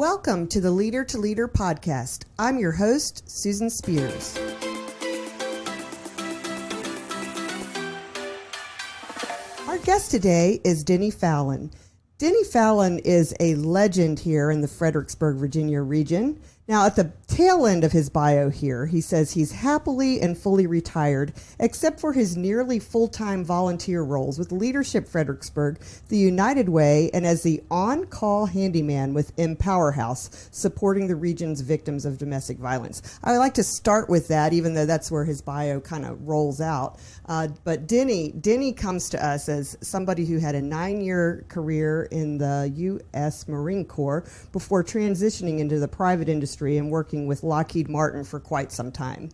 Welcome to the Leader to Leader podcast. I'm your host, Susan Spears. Our guest today is Denny Fallon. Denny Fallon is a legend here in the Fredericksburg, Virginia region. Now, at the tail end of his bio here, he says he's happily and fully retired, except for his nearly full-time volunteer roles with Leadership Fredericksburg, the United Way, and as the on-call handyman with Empower House, supporting the region's victims of domestic violence. I would like to start with that, even though that's where his bio kind of rolls out. But Denny comes to us as somebody who had a 9-year career in the U.S. Marine Corps before transitioning into the private industry and working with Lockheed Martin for quite some time.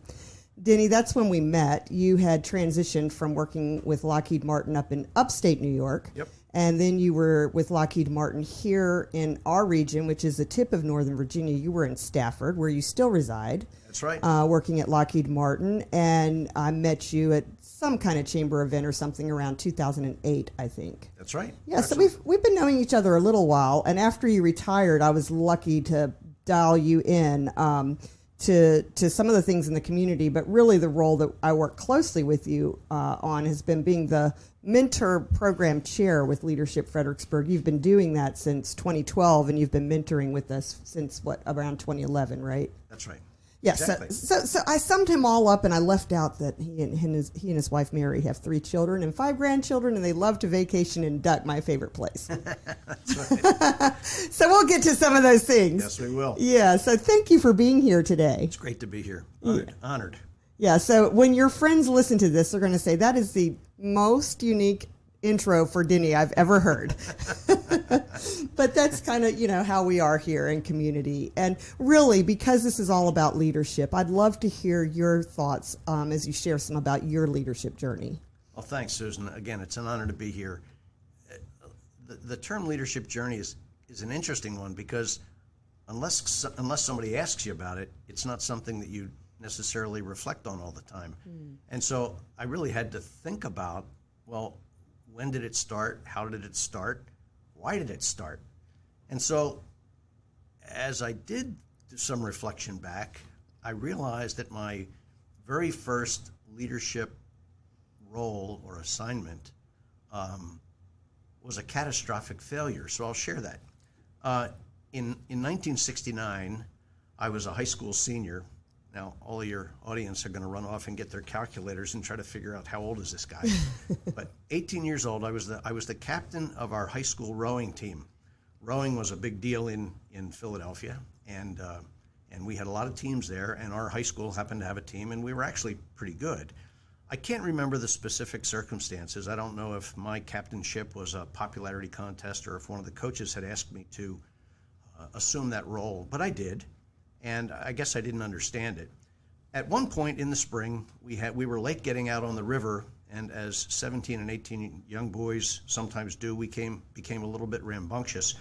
Denny, that's when we met. You had transitioned from working with Lockheed Martin up in upstate New York. Yep. And then you were with Lockheed Martin here in our region, which is the tip of Northern Virginia. You were in Stafford, where you still reside. That's right. Working at Lockheed Martin. And I met you at some kind of chamber event or something around 2008, I think. That's right. Yeah, so we've been knowing each other a little while. And after you retired, I was lucky to dial you in to some of the things in the community, but really the role that I work closely with you on has been being the mentor program chair with Leadership Fredericksburg. You've been doing that since 2012, and you've been mentoring with us since, around 2011, right? That's right. Yeah, exactly. so I summed him all up, and I left out that he and his wife Mary have 3 children and 5 grandchildren, and they love to vacation in Duck, my favorite place. That's right. So we'll get to some of those things. Yes, we will. Yeah, so thank you for being here today. It's great to be here. Honored. Yeah, so when your friends listen to this, they're going to say, that is the most unique intro for Denny I've ever heard. But that's kind of, how we are here in community. And really, because this is all about leadership, I'd love to hear your thoughts as you share some about your leadership journey. Well, thanks, Susan. Again, it's an honor to be here. The term leadership journey is an interesting one because unless somebody asks you about it, it's not something that you necessarily reflect on all the time. And so I really had to think about, well, when did it start? How did it start? Why did it start? And so as I did do some reflection back, I realized that my very first leadership role or assignment was a catastrophic failure. So I'll share that. In 1969, I was a high school senior. Now, all of your audience are going to run off and get their calculators and try to figure out how old is this guy. But 18 years old, I was the captain of our high school rowing team. Rowing was a big deal in Philadelphia, and we had a lot of teams there, and our high school happened to have a team, and we were actually pretty good. I can't remember the specific circumstances. I don't know if my captainship was a popularity contest or if one of the coaches had asked me to assume that role, but I did. And I guess I didn't understand it. At one point in the spring, we were late getting out on the river, and as 17 and 18 young boys sometimes do, we became a little bit rambunctious,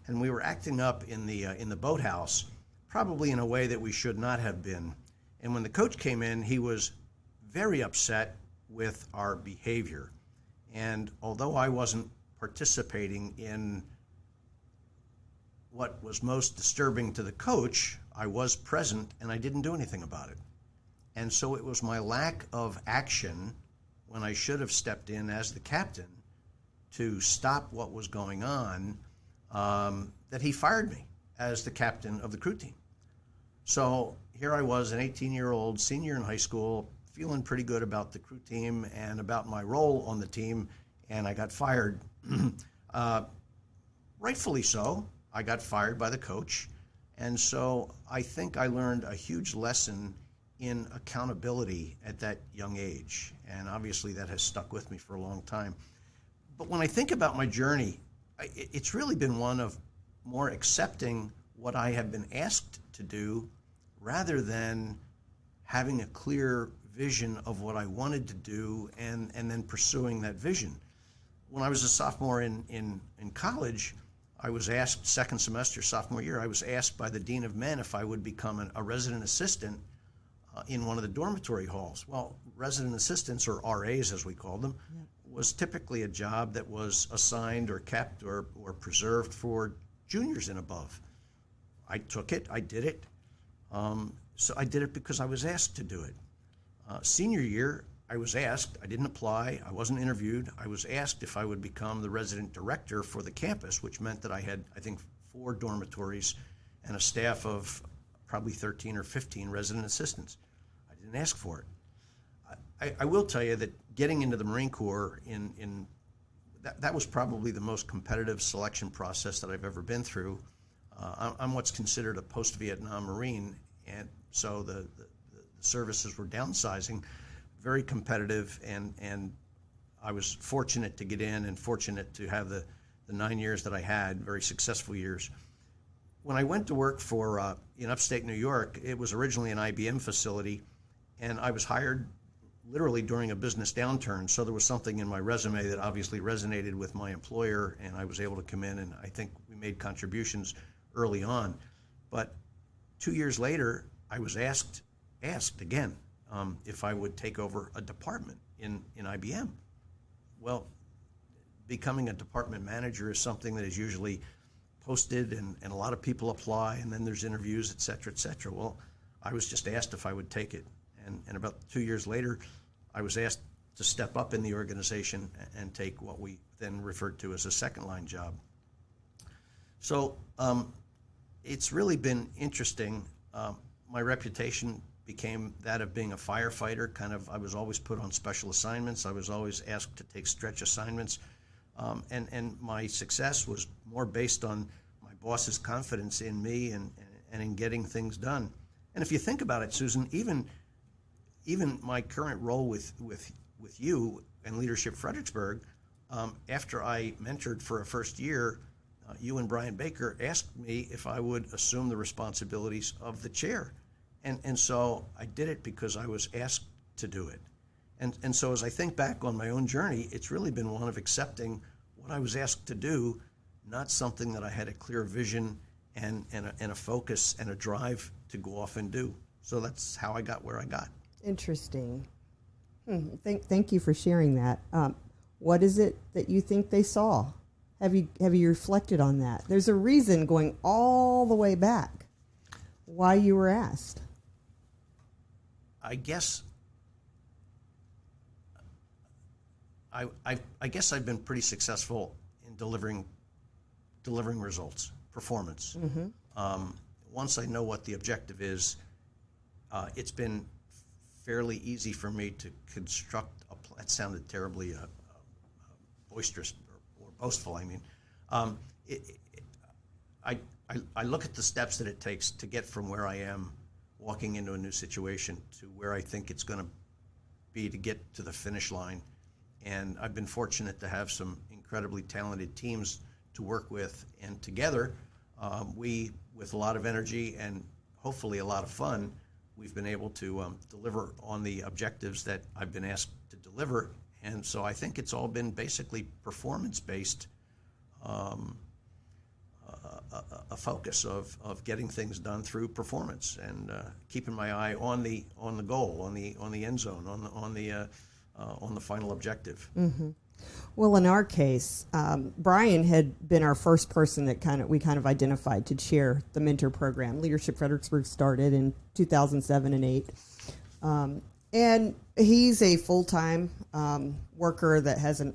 and we were acting up in the boathouse, probably in a way that we should not have been. And when the coach came in, he was very upset with our behavior. And although I wasn't participating in what was most disturbing to the coach, I was present and I didn't do anything about it. And so it was my lack of action when I should have stepped in as the captain to stop what was going on that he fired me as the captain of the crew team. So here I was, an 18-year-old senior in high school, feeling pretty good about the crew team and about my role on the team, and I got fired. Rightfully so. I got fired by the coach, and so I think I learned a huge lesson in accountability at that young age, and obviously that has stuck with me for a long time. But when I think about my journey, it's really been one of more accepting what I have been asked to do rather than having a clear vision of what I wanted to do and then pursuing that vision. When I was a sophomore in college, I was asked, second semester, sophomore year, I was asked by the dean of men if I would become a resident assistant in one of the dormitory halls. Well, resident assistants, or RAs as we called them, was typically a job that was assigned or kept or preserved for juniors and above. I took it. I did it. So I did it because I was asked to do it. Senior year, I was asked. I didn't apply. I wasn't interviewed. I was asked if I would become the resident director for the campus, which meant that I had, I think, 4 dormitories and a staff of probably 13 or 15 resident assistants. I didn't ask for it. I will tell you that getting into the Marine Corps that was probably the most competitive selection process that I've ever been through. I'm what's considered a post-Vietnam Marine, and so the services were downsizing, very competitive, and I was fortunate to get in and fortunate to have the 9 years that I had, very successful years. When I went to work for in upstate New York, it was originally an IBM facility, and I was hired literally during a business downturn, so there was something in my resume that obviously resonated with my employer, and I was able to come in, and I think we made contributions early on. But 2 years later, I was asked again if I would take over a department in IBM. Well, becoming a department manager is something that is usually posted, and a lot of people apply, and then there's interviews, et cetera, et cetera. Well, I was just asked if I would take it. And about 2 years later, I was asked to step up in the organization and take what we then referred to as a second-line job. So it's really been interesting. My reputation became that of being a firefighter. I was always put on special assignments. I was always asked to take stretch assignments. And my success was more based on my boss's confidence in me and in getting things done. And if you think about it, Susan, even my current role with you and Leadership Fredericksburg, after I mentored for a first year, you and Brian Baker asked me if I would assume the responsibilities of the chair. And so I did it because I was asked to do it. And so as I think back on my own journey, it's really been one of accepting what I was asked to do, not something that I had a clear vision and a focus and a drive to go off and do. So that's how I got where I got. Interesting. Thank you for sharing that. What is it that you think they saw? Have you reflected on that? There's a reason going all the way back why you were asked. I guess I've been pretty successful in delivering results, performance. Mm-hmm. Once I know what the objective is, it's been fairly easy for me to construct that sounded terribly boisterous or boastful. I mean, I look at the steps that it takes to get from where I am walking into a new situation to where I think it's going to be to get to the finish line. And I've been fortunate to have some incredibly talented teams to work with, and together we, with a lot of energy and hopefully a lot of fun, we've been able to deliver on the objectives that I've been asked to deliver. And so I think it's all been basically performance-based, a focus of getting things done through performance and keeping my eye on the goal, on the end zone, on the final objective. Mm-hmm. Well, in our case, Brian had been our first person that we identified to chair the mentor program. Leadership Fredericksburg started in 2007 and 8. And he's a full-time worker that has he's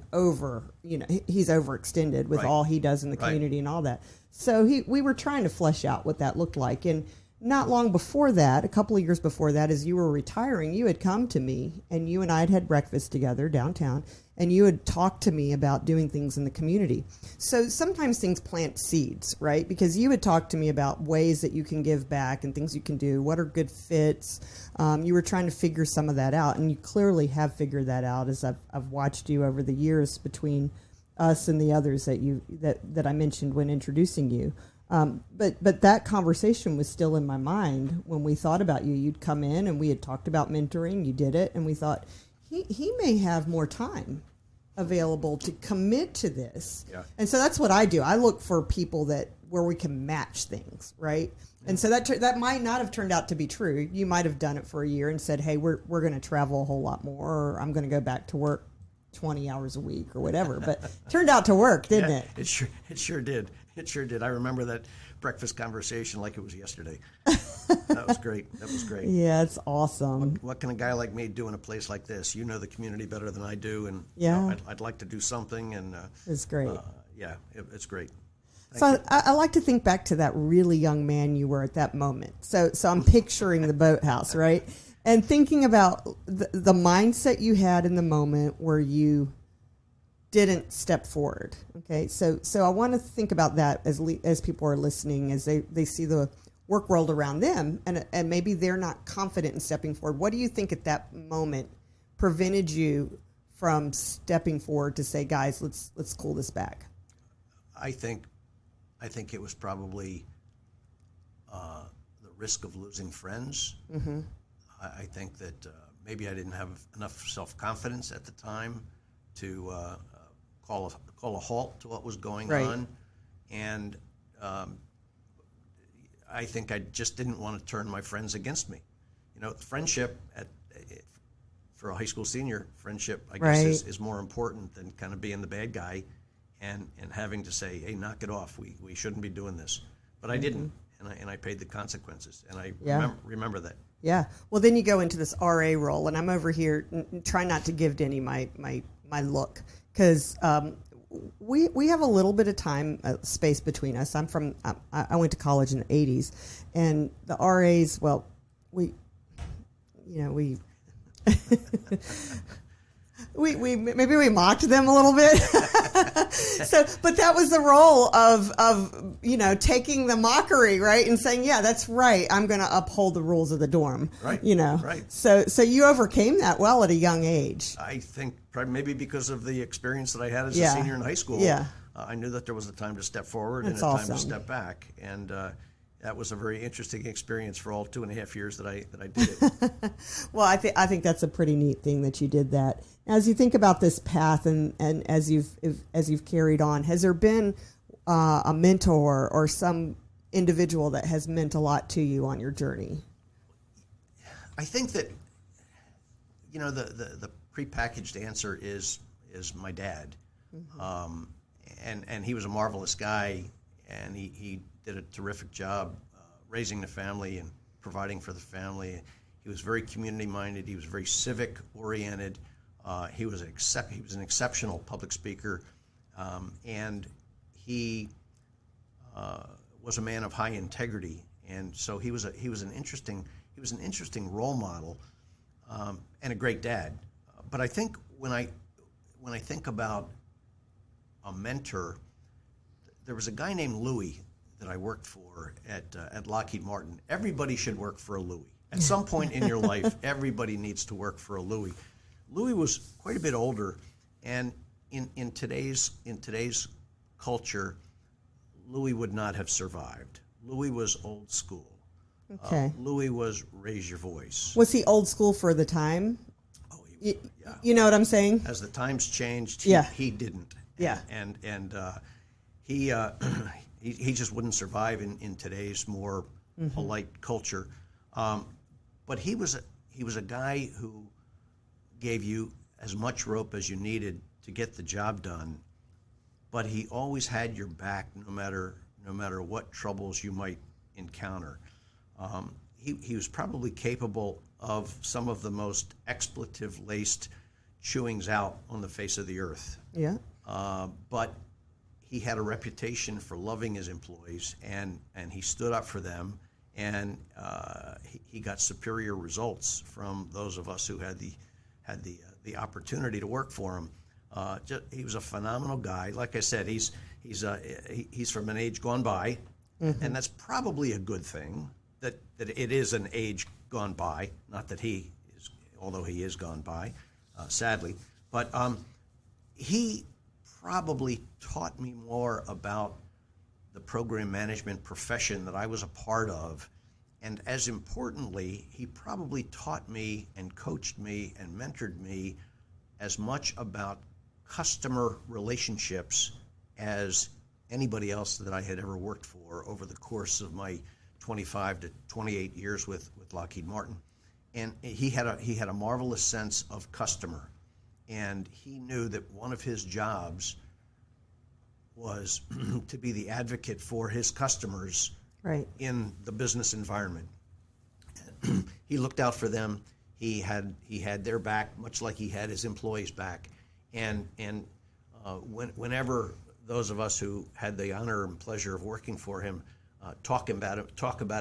overextended with all he does in the community and all that. So we were trying to flesh out what that looked like. And not long before that, a couple of years before that, as you were retiring, you had come to me and you and I had had breakfast together downtown, and you had talked to me about doing things in the community. So sometimes things plant seeds, right? Because you had talked to me about ways that you can give back and things you can do. What are good fits? You were trying to figure some of that out, and you clearly have figured that out as I've watched you over the years between us and the others that I mentioned when introducing you. But that conversation was still in my mind when we thought about you. You'd come in and we had talked about mentoring. You did it, and we thought he may have more time available to commit to this. Yeah. And so that's what I do. I look for people where we can match things, right? Yeah. And so that might not have turned out to be true. You might have done it for a year and said, "Hey, we're going to travel a whole lot more, or I'm going to go back to work 20 hours a week or whatever." But it turned out to work, didn't it? It sure did. It sure did. I remember that breakfast conversation like it was yesterday. That was great. That was great. Yeah, it's awesome. What can a guy like me do in a place like this? You know the community better than I do, and Yeah. I'd like to do something. And It's great. it's great. So I like to think back to that really young man you were at that moment. So I'm picturing the boathouse, right? And thinking about the mindset you had in the moment where you didn't step forward. Okay, so I want to think about that as people are listening, as they see the work world around them, and maybe they're not confident in stepping forward. What do you think at that moment prevented you from stepping forward to say, guys, let's cool this back? I think it was probably the risk of losing friends. Mm-hmm. I think that maybe I didn't have enough self-confidence at the time to call a halt to what was going on, and I think I just didn't want to turn my friends against me. Friendship for a high school senior, friendship I guess is more important than kind of being the bad guy and having to say, hey, knock it off. We shouldn't be doing this. But I didn't, and I paid the consequences, and I remember that. Yeah. Well, then you go into this RA role, and I'm over here trying not to give Denny my look, because we have a little bit of time space between us. I went to college in the 80s, and the RAs, well, we maybe we mocked them a little bit. But that was the role of taking the mockery, right, and saying, yeah, that's right, I'm going to uphold the rules of the dorm, right? Right. So you overcame that well at a young age. I think probably maybe because of the experience that I had as a senior in high school. Yeah. I knew that there was a time to step forward and a time to step back, and that was a very interesting experience for all 2.5 years that I did it. Well, I think that's a pretty neat thing that you did that. As you think about this path and as you've carried on, has there been a mentor or some individual that has meant a lot to you on your journey? I think that the prepackaged answer is my dad, and he was a marvelous guy, and he did a terrific job raising the family and providing for the family. He was very community-minded. He was very civic-oriented. He was an exceptional public speaker, and he was a man of high integrity. And so he was an interesting role model, and a great dad. But I think when I think about a mentor, there was a guy named Louis that I worked for at Lockheed Martin. Everybody should work for a Louis. At some point in your life, everybody needs to work for a Louis. Louis was quite a bit older, and in today's culture, Louis would not have survived. Louis was old school. Okay. Louis was raise your voice. Was he old school for the time? Oh, yeah. You know what I'm saying? As the times changed, he didn't. Yeah. And he just wouldn't survive in today's more polite culture. But he was a guy who gave you as much rope as you needed to get the job done, but he always had your back no matter what troubles you might encounter. He was probably capable of some of the most expletive-laced chewings out on the face of the earth. Yeah. But he had a reputation for loving his employees, and he stood up for them, and he got superior results from those of us who had the opportunity to work for him. He was a phenomenal guy. Like I said, he's from an age gone by, and that's probably a good thing. That it is an age gone by. Not that he is, although he is gone by, sadly. But he probably taught me more about the program management profession that I was a part of. And as importantly, he probably taught me and coached me and mentored me as much about customer relationships as anybody else that I had ever worked for over the course of my 25 to 28 years with Lockheed Martin. And he had a marvelous sense of customer. And he knew that one of his jobs was to be the advocate for his customers Right. in the business environment. He looked out for them. He had their back, much like he had his employees' back. And whenever those of us who had the honor and pleasure of working for him talk about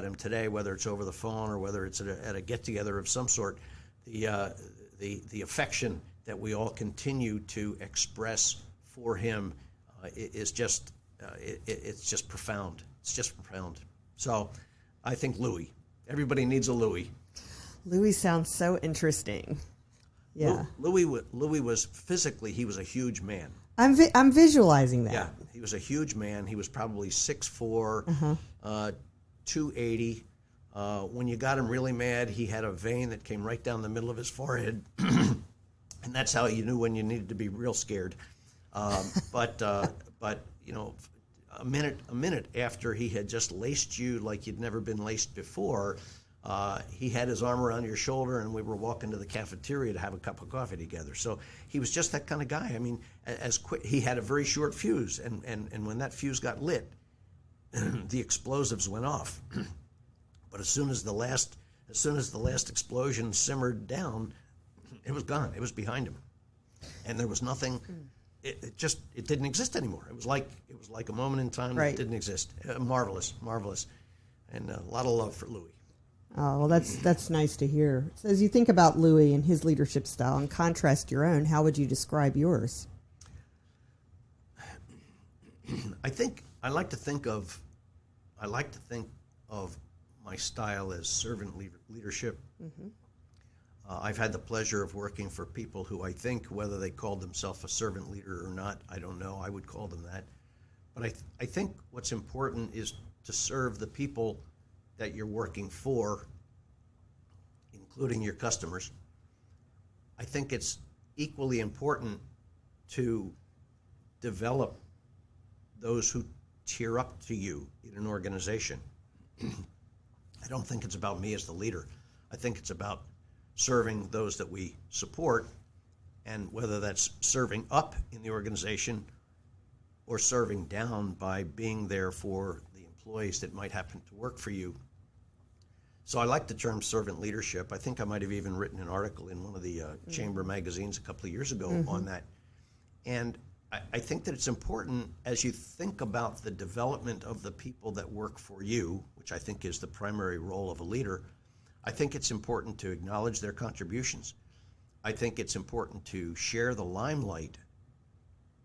him today, whether it's over the phone or whether it's at a get-together of some sort, the affection that we all continue to express for him is just it's just profound. It's just profound. So I think Louis. Everybody needs a Louis. Louis sounds so interesting. Yeah. Louis was physically, he was a huge man. I'm visualizing that. Yeah, he was a huge man. He was probably 6'4", 280. When you got him really mad, he had a vein that came right down the middle of his forehead, and that's how you knew when you needed to be real scared. But you know, a minute after he had just laced you like you'd never been laced before, he had his arm around your shoulder, and we were walking to the cafeteria to have a cup of coffee together. So he was just that kind of guy. I mean, he had a very short fuse, and when that fuse got lit, the explosives went off. But as soon as the last explosion simmered down, it was gone. It was behind him, and there was nothing. It didn't exist anymore. It was like a moment in time that didn't exist. Marvelous, and a lot of love for Louis. Oh, well, that's nice to hear. So as you think about Louis and his leadership style and contrast your own, how would you describe yours? I like to think of my style as servant leadership. Mm-hmm. I've had the pleasure of working for people who I think, whether they called themselves a servant leader or not, I don't know. I would call them that. But I think what's important is to serve the people that you're working for, including your customers. I think it's equally important to develop those who cheer up to you in an organization. I don't think it's about me as the leader. I think it's about serving those that we support, and whether that's serving up in the organization or serving down by being there for the employees that might happen to work for you. So I like the term servant leadership. I think I might have even written an article in one of the chamber magazines a couple of years ago on that. And I think that it's important as you think about the development of the people that work for you, which I think is the primary role of a leader. I think it's important to acknowledge their contributions. I think it's important to share the limelight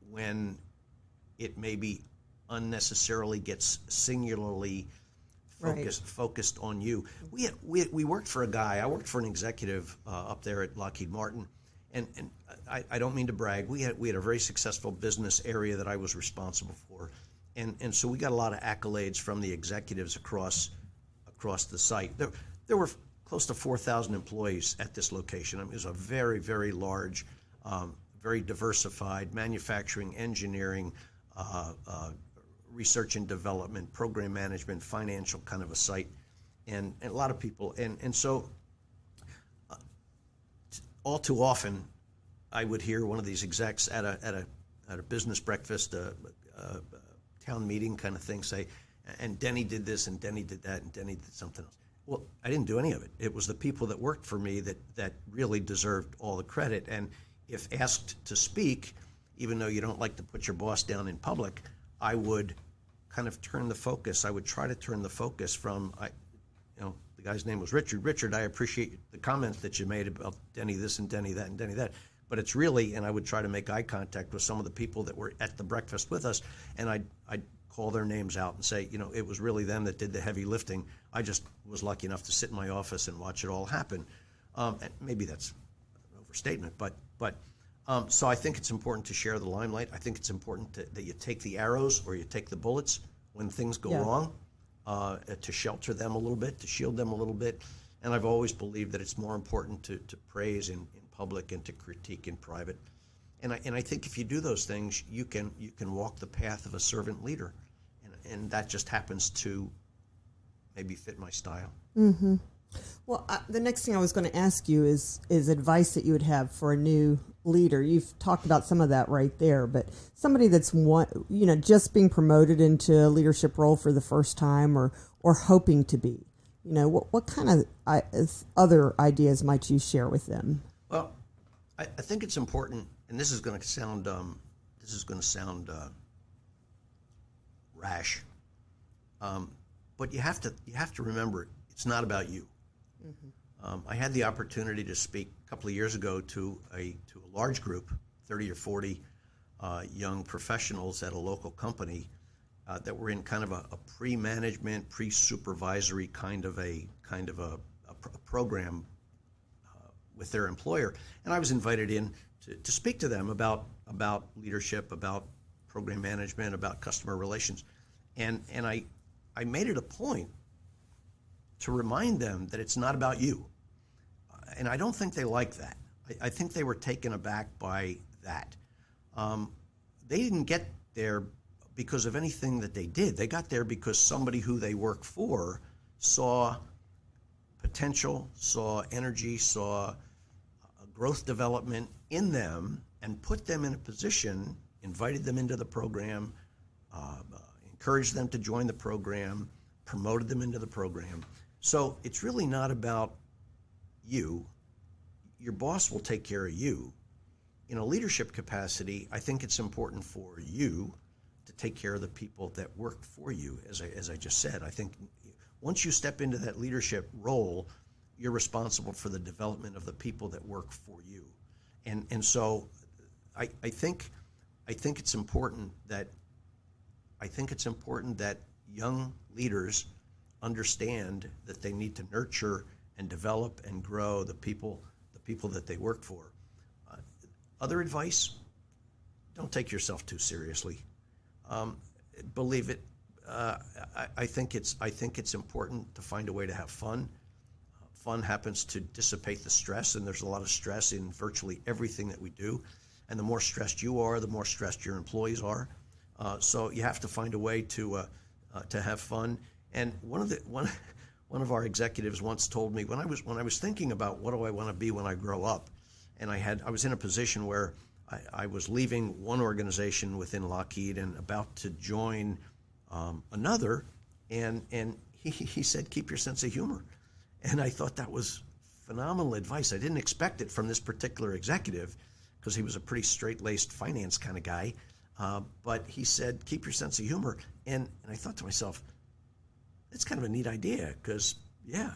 when it maybe unnecessarily gets singularly focused on you. We worked for a guy. I worked for an executive up there at Lockheed Martin, and I don't mean to brag. We had a very successful business area that I was responsible for, and so we got a lot of accolades from the executives across the site. There were close to 4,000 employees at this location. I mean, it was a very, very large, very diversified manufacturing, engineering, research and development, program management, financial kind of a site, and a lot of people. And so all too often, I would hear one of these execs at a business breakfast, town meeting kind of thing say, and Denny did this, and Denny did that, and Denny did something else. Well, I didn't do any of it. It was the people that worked for me that really deserved all the credit. And if asked to speak, even though you don't like to put your boss down in public, I would kind of turn the focus. I would try to turn the focus from, the guy's name was Richard. Richard, I appreciate the comments that you made about Denny this and Denny that and Denny that. But it's really, and I would try to make eye contact with some of the people that were at the breakfast with us, and I'd call their names out and say, it was really them that did the heavy lifting. I just was lucky enough to sit in my office and watch it all happen. And maybe that's an overstatement, but so I think it's important to share the limelight. I think it's important that you take the arrows or you take the bullets when things go wrong, to shelter them a little bit, to shield them a little bit. And I've always believed that it's more important to praise in public and to critique in private. And I think if you do those things, you can walk the path of a servant leader, and that just happens to maybe fit my style. Mm-hmm. Well, the next thing I was going to ask you is advice that you would have for a new leader. You've talked about some of that right there, but somebody that's just being promoted into a leadership role for the first time or hoping to be, what kind of other ideas might you share with them? Well, I think it's important, and this is going to sound rash, but you have to remember it's not about you. Mm-hmm. I had the opportunity to speak a couple of years ago to a large group, 30 or 40 young professionals at a local company that were in kind of a pre-management, pre-supervisory kind of a program with their employer, and I was invited in to speak to them about leadership, about program management, about customer relations, and I made it a point to remind them that it's not about you. And I don't think they like that. I think they were taken aback by that. They didn't get there because of anything that they did. They got there because somebody who they work for saw potential, saw energy, saw growth development in them and put them in a position, invited them into the program, encouraged them to join the program, promoted them into the program. So it's really not about you. Your boss will take care of you. In a leadership capacity, I think it's important for you to take care of the people that work for you. As I just said, I think once you step into that leadership role, you're responsible for the development of the people that work for you. And so I think it's important that young leaders understand that they need to nurture and develop and grow the people that they work for. Other advice: don't take yourself too seriously. Believe it. I think it's important to find a way to have fun. Fun happens to dissipate the stress, and there's a lot of stress in virtually everything that we do. And the more stressed you are, the more stressed your employees are. So you have to find a way to have fun. And one of our executives once told me, when I was thinking about what do I want to be when I grow up, and I was in a position where I was leaving one organization within Lockheed and about to join another, and he said, keep your sense of humor. And I thought that was phenomenal advice. I didn't expect it from this particular executive because he was a pretty straight-laced finance kind of guy. But he said, keep your sense of humor. And I thought to myself, it's kind of a neat idea because, yeah.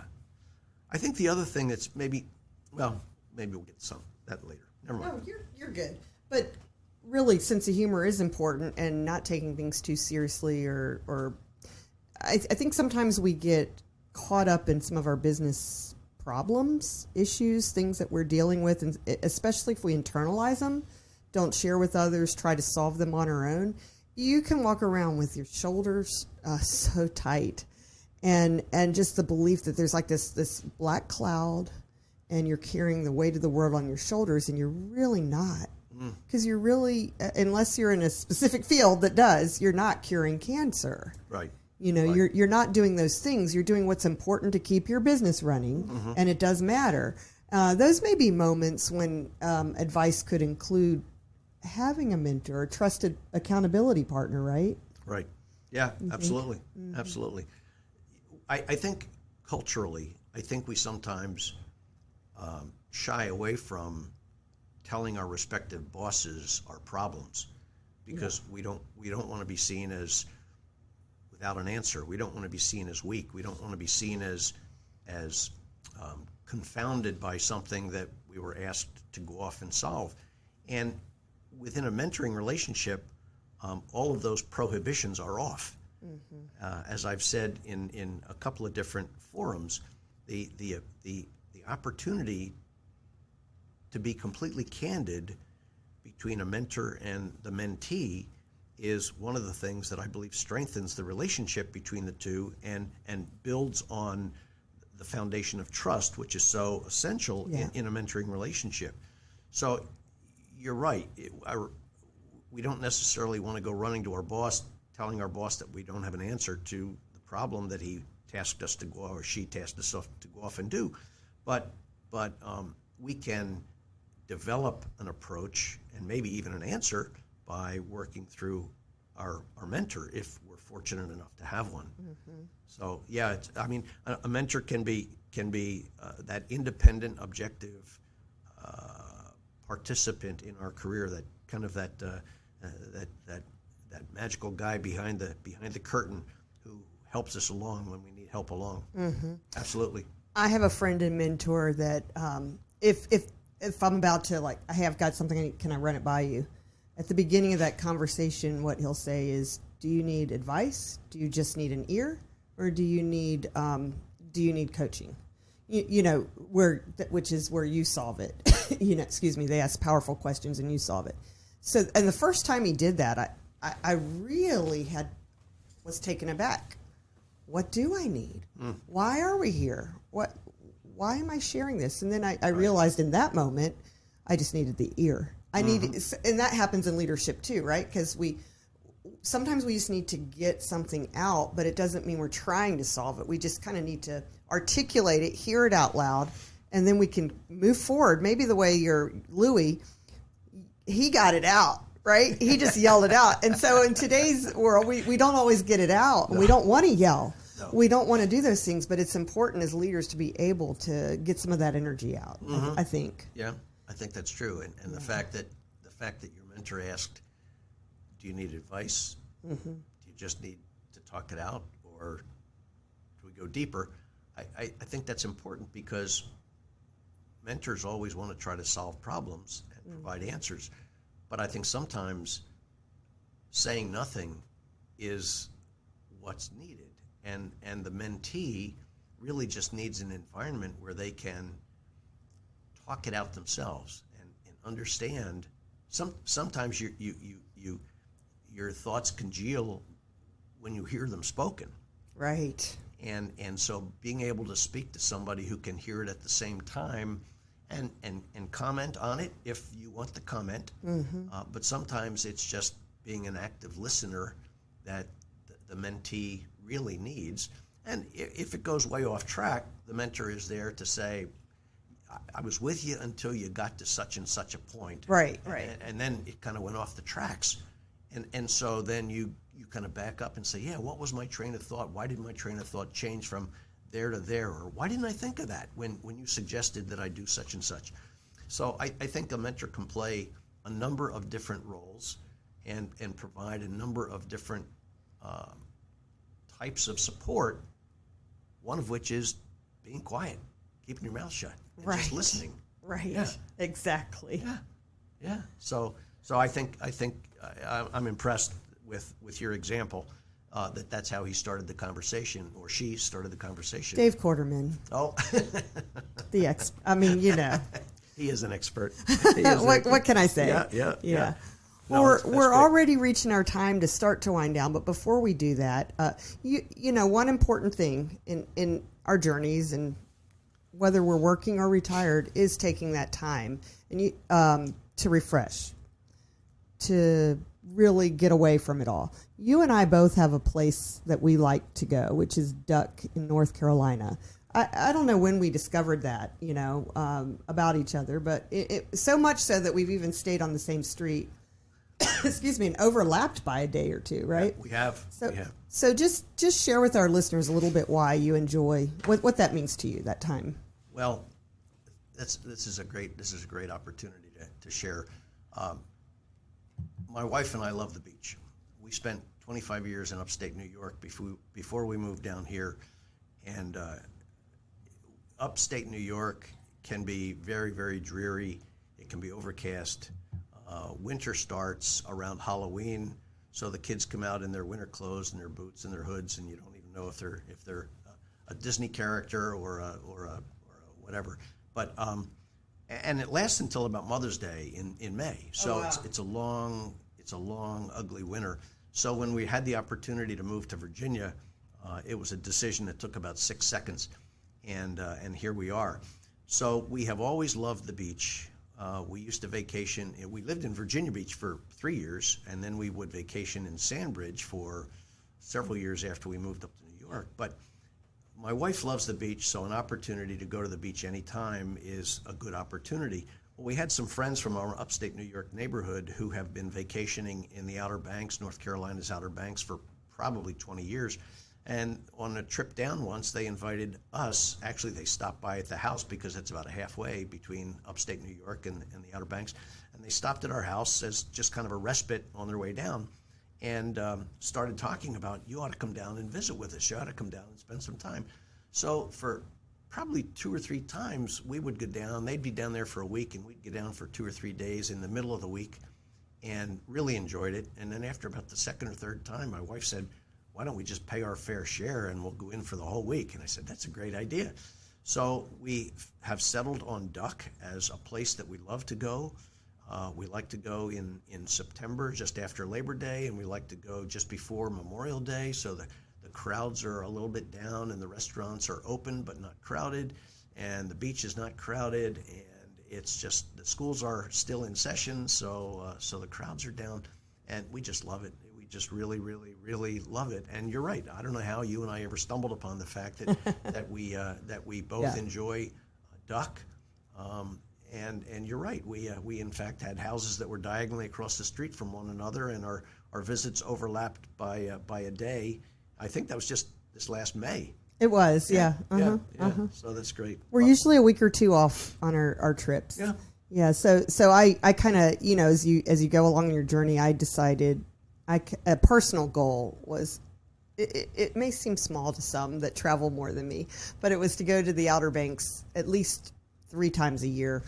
I think the other thing that's maybe we'll get to some that later. Never mind. No, you're good. But really, sense of humor is important, and not taking things too seriously or I think sometimes we get caught up in some of our business problems, issues, things that we're dealing with, and especially if we internalize them, don't share with others, try to solve them on our own, you can walk around with your shoulders so tight, and just the belief that there's like this black cloud, and you're carrying the weight of the world on your shoulders, and you're really not. Because you're really, unless you're in a specific field that does, you're not curing cancer. Right. Right. You're not doing those things. You're doing what's important to keep your business running, and it does matter. Those may be moments when advice could include having a mentor, a trusted accountability partner, right? Right. Yeah, absolutely. Absolutely. I think culturally, we sometimes shy away from telling our respective bosses our problems because we don't want to be seen as without an answer. We don't want to be seen as weak. We don't want to be seen as confounded by something that we were asked to go off and solve. And within a mentoring relationship, all of those prohibitions are off. As I've said in a couple of different forums, the opportunity to be completely candid between a mentor and the mentee is one of the things that I believe strengthens the relationship between the two and builds on the foundation of trust, which is so essential in a mentoring relationship. So you're right. We don't necessarily want to go running to our boss, telling our boss that we don't have an answer to the problem that he tasked us to go, or she tasked us to go off and do. But we can develop an approach and maybe even an answer by working through our mentor if we're fortunate enough to have one. Mm-hmm. So yeah, a mentor can be that independent, objective participant in our career, that kind of that magical guy behind the curtain who helps us along when we need help along. Mm-hmm. Absolutely. I have a friend and mentor that if I'm about to, like, hey, I've got something, can I run it by you? At the beginning of that conversation, what he'll say is, do you need advice? Do you just need an ear? Or do you need coaching? Which is where you solve it. They ask powerful questions and you solve it. So, and the first time he did that, I really was taken aback. What do I need? Why are we here? Why am I sharing this? And then I realized in that moment, I just needed the ear. And that happens in leadership too, right? Because sometimes we just need to get something out, but it doesn't mean we're trying to solve it. We just kind of need to articulate it, hear it out loud, and then we can move forward. Maybe the way Louis, he got it out, right? He just yelled it out. And so in today's world, we don't always get it out. No. We don't want to yell. No. We don't want to do those things, but it's important as leaders to be able to get some of that energy out, I think. Yeah. I think that's true, and the fact that your mentor asked, "Do you need advice? Do you just need to talk it out, or do we go deeper?" I think that's important because mentors always want to try to solve problems and provide answers, but I think sometimes saying nothing is what's needed, and the mentee really just needs an environment where they can talk it out themselves and understand. Sometimes your thoughts congeal when you hear them spoken. Right. And so being able to speak to somebody who can hear it at the same time and comment on it if you want to comment. But sometimes it's just being an active listener that the mentee really needs. And if it goes way off track, the mentor is there to say, I was with you until you got to such and such a point. Right. And then it kind of went off the tracks. And so then you kind of back up and say, yeah, what was my train of thought? Why did my train of thought change from there to there? Or why didn't I think of that when you suggested that I do such and such? So I think a mentor can play a number of different roles and provide a number of different types of support, one of which is being quiet, keeping your mouth shut. Just listening. Right. Yeah. Exactly. Yeah. So I think I'm impressed with your example. That's how he started the conversation, or she started the conversation. Dave Quarterman. Oh. He is an expert. What can I say? Yeah. No, we're already reaching our time to start to wind down, but before we do that, one important thing in our journeys, and whether we're working or retired, is taking that time and to refresh, to really get away from it all. You and I both have a place that we like to go, which is Duck in North Carolina. I don't know when we discovered that, about each other, but it so much so that we've even stayed on the same street, excuse me, and overlapped by a day or two, right? Yeah, we have. So just share with our listeners a little bit why you enjoy, what that means to you, that time. Well, this is a great opportunity to share. My wife and I love the beach. We spent 25 years in upstate New York before we moved down here, and upstate New York can be very, very dreary. It can be overcast. Winter starts around Halloween, so the kids come out in their winter clothes and their boots and their hoods, and you don't even know if they're a Disney character or a whatever. But and it lasts until about Mother's Day in May. So it's a long, ugly winter. So when we had the opportunity to move to Virginia, it was a decision that took about 6 seconds, and here we are. So we have always loved the beach. We used to vacation. We lived in Virginia Beach for 3 years, and then we would vacation in Sandbridge for several years after we moved up to New York. But my wife loves the beach, so an opportunity to go to the beach anytime is a good opportunity. Well, we had some friends from our upstate New York neighborhood who have been vacationing in the Outer Banks, North Carolina's Outer Banks, for probably 20 years. And on a trip down once, they invited us. Actually, they stopped by at the house because it's about halfway between upstate New York and the Outer Banks. And they stopped at our house as just kind of a respite on their way down, and started talking about, you ought to come down and visit with us. You ought to come down and spend some time. So for probably 2 or 3 times, we would go down. They'd be down there for a week, and we'd go down for 2 or 3 days in the middle of the week, and really enjoyed it. And then after about the second or third time, my wife said, why don't we just pay our fair share and we'll go in for the whole week? And I said, that's a great idea. So we have settled on Duck as a place that we love to go. We like to go in September, just after Labor Day, and we like to go just before Memorial Day, so the crowds are a little bit down and the restaurants are open but not crowded, and the beach is not crowded, and it's just the schools are still in session, so the crowds are down, and we just love it. We just really, really, really love it. And you're right. I don't know how you and I ever stumbled upon the fact that that we both enjoy Duck. And you're right. We in fact had houses that were diagonally across the street from one another, and our visits overlapped by a day. I think that was just this last May. It was, yeah. So that's great. We're usually a week or two off on our trips. Yeah. Yeah. So I kind of, as you go along your journey, I decided a personal goal was, it may seem small to some that travel more than me, but it was to go to the Outer Banks at least 3 times a year,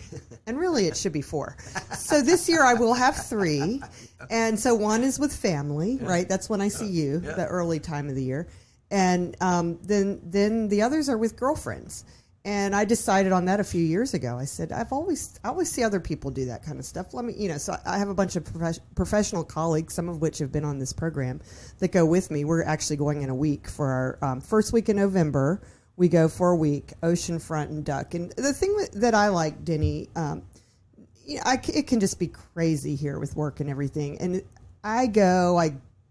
and really it should be 4. So this year I will have 3, and so one is with family, right? That's when I see you, the early time of the year, and then the others are with girlfriends. And I decided on that a few years ago. I said, I always see other people do that kind of stuff. Let me, so I have a bunch of professional colleagues, some of which have been on this program, that go with me. We're actually going in a week for our first week in November. We go for a week, oceanfront and Duck. And the thing that I like, Denny, it can just be crazy here with work and everything. And I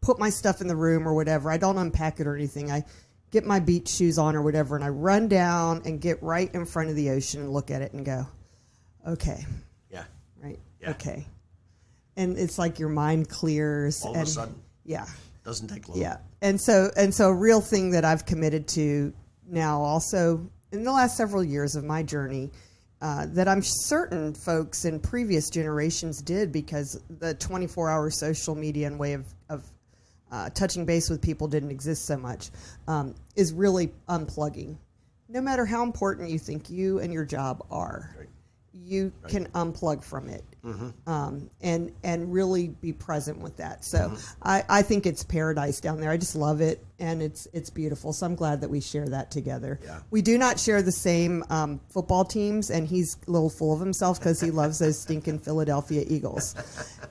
put my stuff in the room or whatever. I don't unpack it or anything. I get my beach shoes on or whatever, and I run down and get right in front of the ocean and look at it and go, okay. Yeah. Right. Yeah. Okay. And it's like your mind clears. All of a sudden. Yeah. Doesn't take long. Yeah. And so a real thing that I've committed to now also in the last several years of my journey, that I'm certain folks in previous generations did, because the 24-hour social media and way of touching base with people didn't exist so much, is really unplugging. No matter how important you think you and your job are, you can unplug from it, and really be present with that. So I think it's paradise down there. I just love it, and it's beautiful. So I'm glad that we share that together. Yeah. We do not share the same football teams, and he's a little full of himself because he loves those stinking Philadelphia Eagles,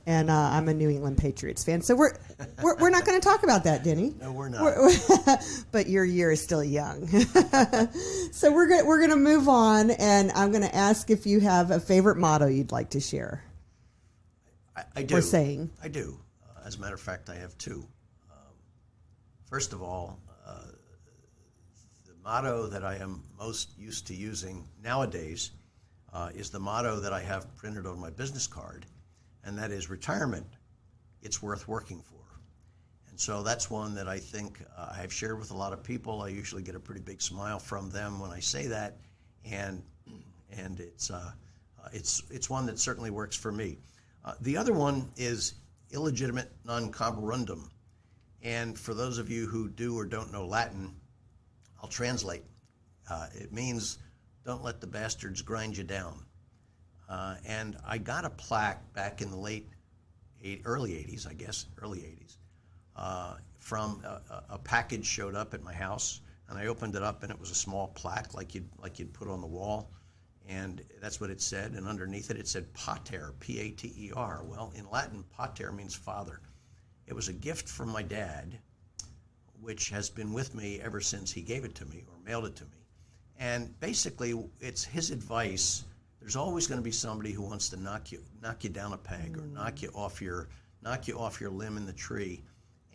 and I'm a New England Patriots fan. So we're not going to talk about that, Denny. No, we're not. But your year is still young. So we're going to move on, and I'm going to ask if you have a favorite motto you'd like to share. I do. Or saying. I do. As a matter of fact, I have 2. First of all, the motto that I am most used to using nowadays is the motto that I have printed on my business card, and that is retirement. It's worth working for. And so that's one that I think I've shared with a lot of people. I usually get a pretty big smile from them when I say that, and it's one that certainly works for me. The other one is illegitimate non comparundum. And for those of you who do or don't know Latin, I'll translate. It means don't let the bastards grind you down. And I got a plaque back in the early 80s, I guess, early 80s, from a package showed up at my house, and I opened it up, and it was a small plaque like you'd put on the wall. And that's what it said, and underneath it said pater, P-A-T-E-R. Well, in Latin, pater means father. It was a gift from my dad, which has been with me ever since he gave it to me or mailed it to me. And basically, it's his advice. There's always going to be somebody who wants to knock you down a peg or knock you off your limb in the tree.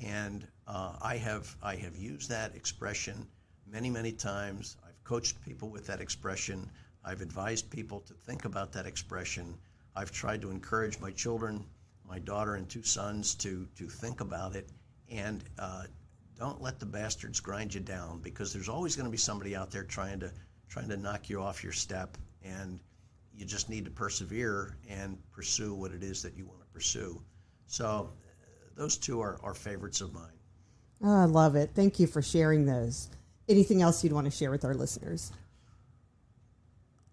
And I have used that expression many, many times. I've coached people with that expression. I've advised people to think about that expression. I've tried to encourage my children, my daughter and 2 sons, to think about it. And don't let the bastards grind you down, because there's always going to be somebody out there trying to knock you off your step, and you just need to persevere and pursue what it is that you want to pursue. So those 2 are favorites of mine. Oh, I love it. Thank you for sharing those. Anything else you'd want to share with our listeners?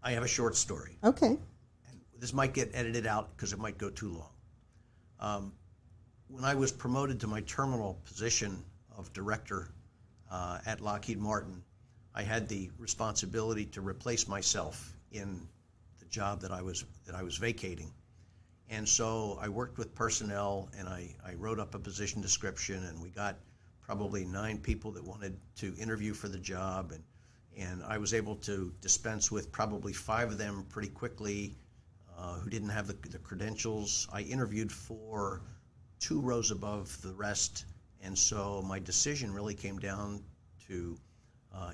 I have a short story. Okay. And this might get edited out because it might go too long. When I was promoted to my terminal position of director at Lockheed Martin, I had the responsibility to replace myself in the job that I was vacating. And so I worked with personnel, and I wrote up a position description, and we got probably 9 people that wanted to interview for the job, and I was able to dispense with probably 5 of them pretty quickly who didn't have the credentials. I interviewed for 2 rows above the rest, and so my decision really came down to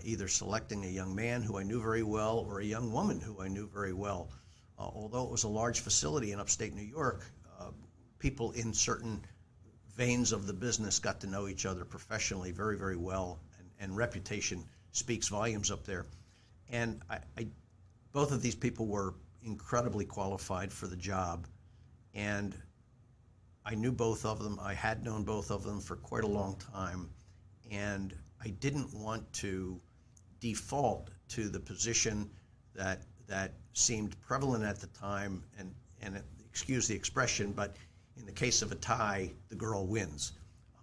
either selecting a young man who I knew very well or a young woman who I knew very well. Although it was a large facility in upstate New York, people in certain veins of the business got to know each other professionally very, very well, and reputation speaks volumes up there. And both of these people were incredibly qualified for the job, and I knew both of them. I had known both of them for quite a long time, and I didn't want to default to the position that seemed prevalent at the time, and excuse the expression, but in the case of a tie, the girl wins.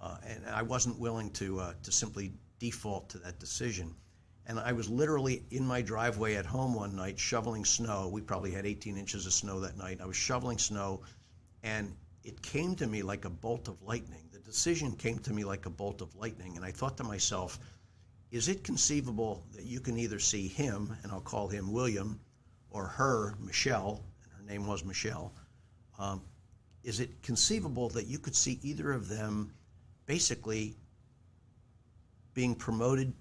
And I wasn't willing to simply default to that decision. And I was literally in my driveway at home one night shoveling snow. We probably had 18 inches of snow that night. I was shoveling snow, and it came to me like a bolt of lightning. The decision came to me like a bolt of lightning, and I thought to myself, is it conceivable that you can either see him, and I'll call him William, or her, Michelle, and her name was Michelle, is it conceivable that you could see either of them basically being promoted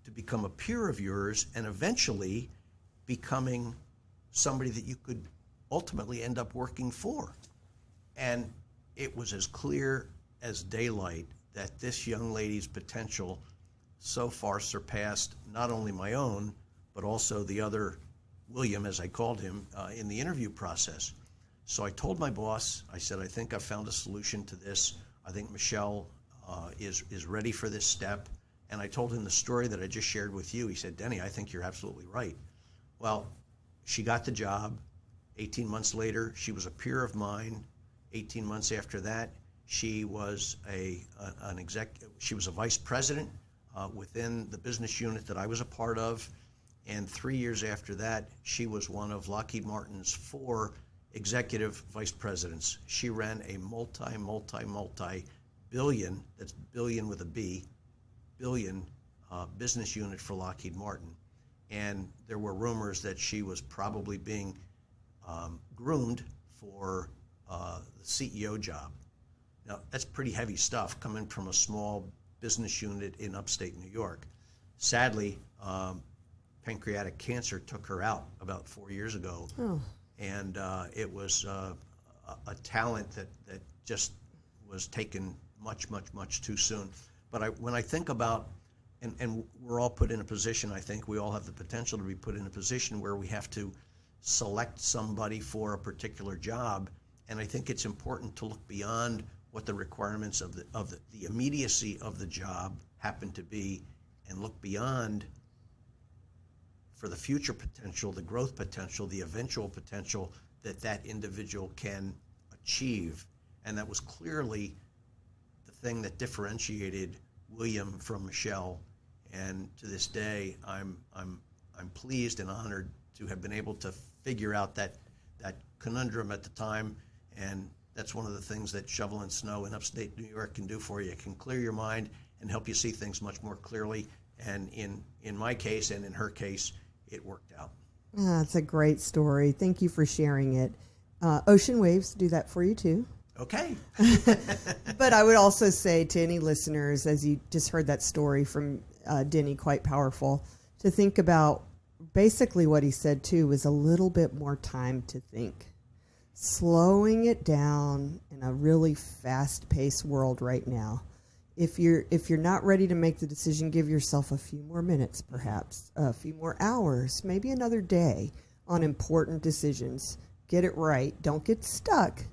to become a peer of yours and eventually becoming somebody that you could ultimately end up working for? And it was as clear as daylight that this young lady's potential so far surpassed not only my own, but also the other William, as I called him, in the interview process. So I told my boss, I said, I think I've found a solution to this. I think Michelle is ready for this step. And I told him the story that I just shared with you. He said, Denny, I think you're absolutely right. Well, she got the job. 18 months later, she was a peer of mine. 18 months after that, she was she was a vice president within the business unit that I was a part of. And 3 years after that, she was one of Lockheed Martin's 4 executive vice presidents. She ran a multi-billion, that's billion with a B, billion business unit for Lockheed Martin. And there were rumors that she was probably being groomed for the CEO job. Now, that's pretty heavy stuff coming from a small business unit in upstate New York. Sadly, pancreatic cancer took her out about 4 years ago. Oh. And it was a talent that just was taken much too soon. But when I think about, and we're all put in a position, I think we all have the potential to be put in a position where we have to select somebody for a particular job. And I think it's important to look beyond what the requirements of the immediacy of the job happen to be, and look beyond for the future potential, the growth potential, the eventual potential that individual can achieve. And that was clearly the thing that differentiated William from Michelle. And to this day, I'm pleased and honored to have been able to figure out that conundrum at the time. And that's one of the things that shoveling snow in upstate New York can do for you. It can clear your mind and help you see things much more clearly. And in my case and in her case, it worked out. That's a great story. Thank you for sharing it. Ocean waves do that for you too. Okay. But I would also say to any listeners, as you just heard that story from Denny, quite powerful. To think about basically what he said too was a little bit more time to think. Slowing it down in a really fast-paced world right now. If you're not ready to make the decision, give yourself a few more minutes, perhaps a few more hours, maybe another day on important decisions. Get it right. Don't get stuck,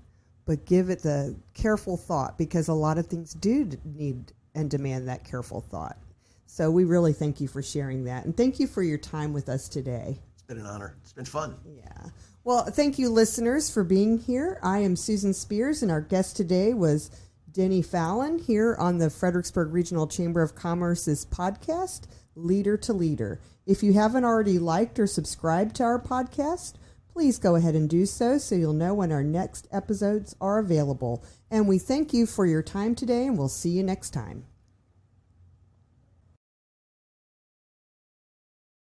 but give it the careful thought, because a lot of things do need and demand that careful thought. So we really thank you for sharing that, and thank you for your time with us today. It's been an honor. It's been fun. Yeah. Well, thank you, listeners, for being here. I am Susan Spears, and our guest today was Denny Fallon here on the Fredericksburg Regional Chamber of Commerce's podcast, Leader to Leader. If you haven't already liked or subscribed to our podcast, please go ahead and do so you'll know when our next episodes are available. And we thank you for your time today, and we'll see you next time.